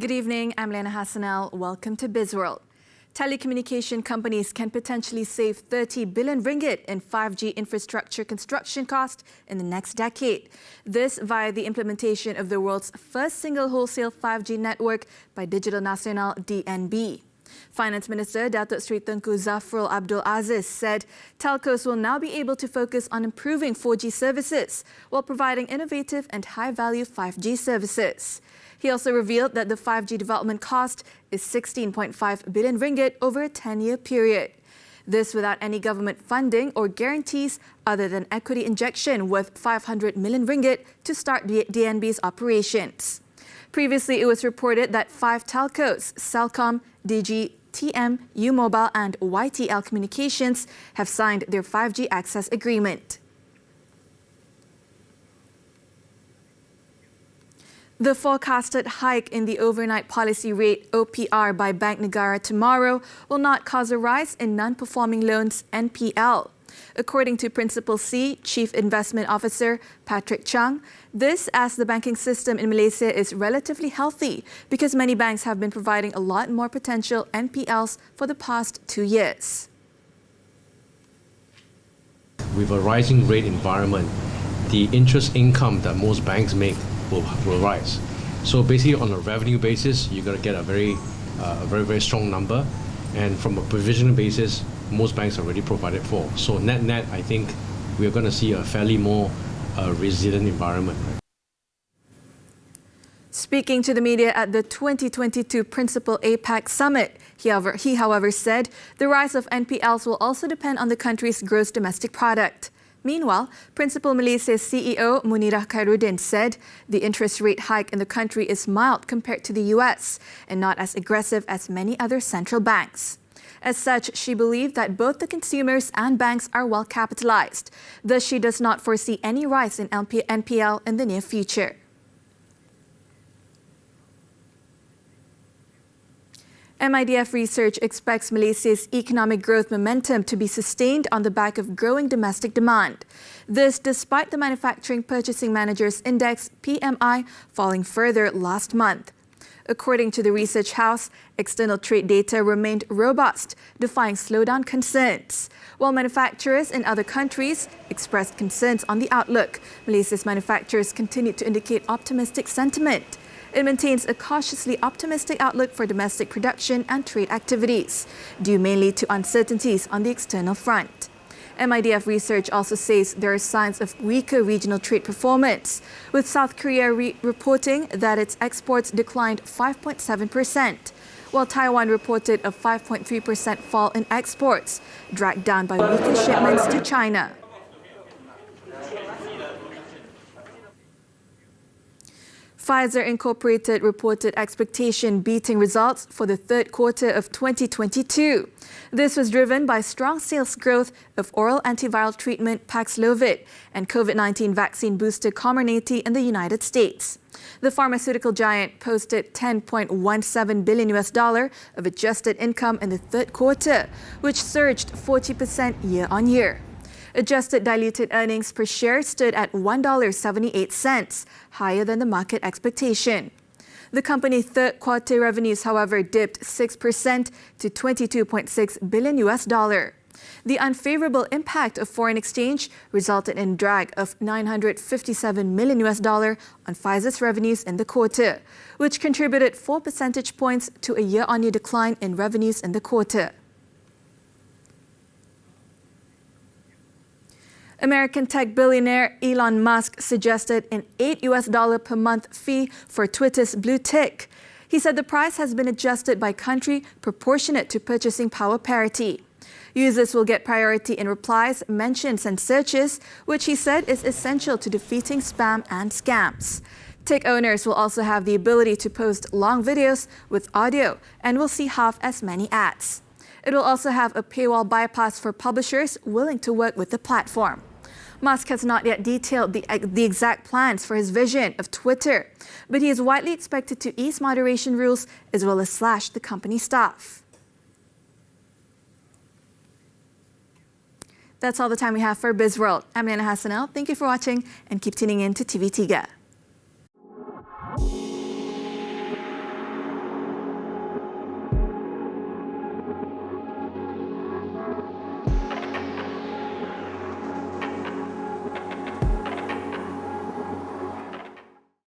Good evening, I'm Liyana Hassanel. Welcome to Bizworld. Telecommunication companies can potentially save 30 billion ringgit in 5G infrastructure construction cost in the next decade. This via the implementation of the world's first single wholesale 5G network by Digital Nasional DNB. Finance Minister Datuk Seri Tengku Zafrul Abdul Aziz said telcos will now be able to focus on improving 4G services while providing innovative and high-value 5G services. He also revealed that the 5G development cost is 16.5 billion ringgit over a 10-year period. This without any government funding or guarantees other than equity injection worth 500 million ringgit to start DNB's operations. Previously, it was reported that 5 telcos, Celcom, Digi, TM, U-Mobile and YTL Communications have signed their 5G access agreement. The forecasted hike in the overnight policy rate OPR by Bank Negara tomorrow will not cause a rise in non-performing loans NPL. According to Principal C, Chief Investment Officer Patrick Chang, this as the banking system in Malaysia is relatively healthy because many banks have been providing a lot more potential NPLs for the past 2 years. With a rising rate environment, the interest income that most banks make will rise. So basically on a revenue basis, you're going to get a very strong number. And from a provisioning basis, most banks are already provided for. So net, I think we're going to see a fairly more resilient environment. Speaking to the media at the 2022 Principal APAC Summit, he however said the rise of NPLs will also depend on the country's gross domestic product. Meanwhile, Principal Malaysia's CEO Munirah Khairuddin said the interest rate hike in the country is mild compared to the US and not as aggressive as many other central banks. As such, she believed that both the consumers and banks are well capitalized. Thus, she does not foresee any rise in NPL in the near future. MIDF research expects Malaysia's economic growth momentum to be sustained on the back of growing domestic demand. This despite the Manufacturing Purchasing Managers Index PMI falling further last month. According to the research house, external trade data remained robust, defying slowdown concerns. While manufacturers in other countries expressed concerns on the outlook, Malaysia's manufacturers continued to indicate optimistic sentiment. It maintains a cautiously optimistic outlook for domestic production and trade activities, due mainly to uncertainties on the external front. MIDF research also says there are signs of weaker regional trade performance, with South Korea reporting that its exports declined 5.7%, while Taiwan reported a 5.3% fall in exports, dragged down by weaker shipments to China. Pfizer Incorporated reported expectation-beating results for the third quarter of 2022. This was driven by strong sales growth of oral antiviral treatment Paxlovid and COVID-19 vaccine booster Comirnaty in the United States. The pharmaceutical giant posted $10.17 billion of adjusted income in the third quarter, which surged 40% year-on-year. Adjusted diluted earnings per share stood at $1.78, higher than the market expectation. The company's third quarter revenues, however, dipped 6% to $22.6 billion. The unfavorable impact of foreign exchange resulted in a drag of $957 million on Pfizer's revenues in the quarter, which contributed 4 percentage points to a year-on-year decline in revenues in the quarter. American tech billionaire Elon Musk suggested an $8 per month fee for Twitter's blue tick. He said the price has been adjusted by country proportionate to purchasing power parity. Users will get priority in replies, mentions and searches, which he said is essential to defeating spam and scams. Tick owners will also have the ability to post long videos with audio and will see half as many ads. It will also have a paywall bypass for publishers willing to work with the platform. Musk has not yet detailed the exact plans for his vision of Twitter, but he is widely expected to ease moderation rules as well as slash the company staff. That's all the time we have for Bizworld. I'm Liyana Hassanel. Thank you for watching and keep tuning in to TV3.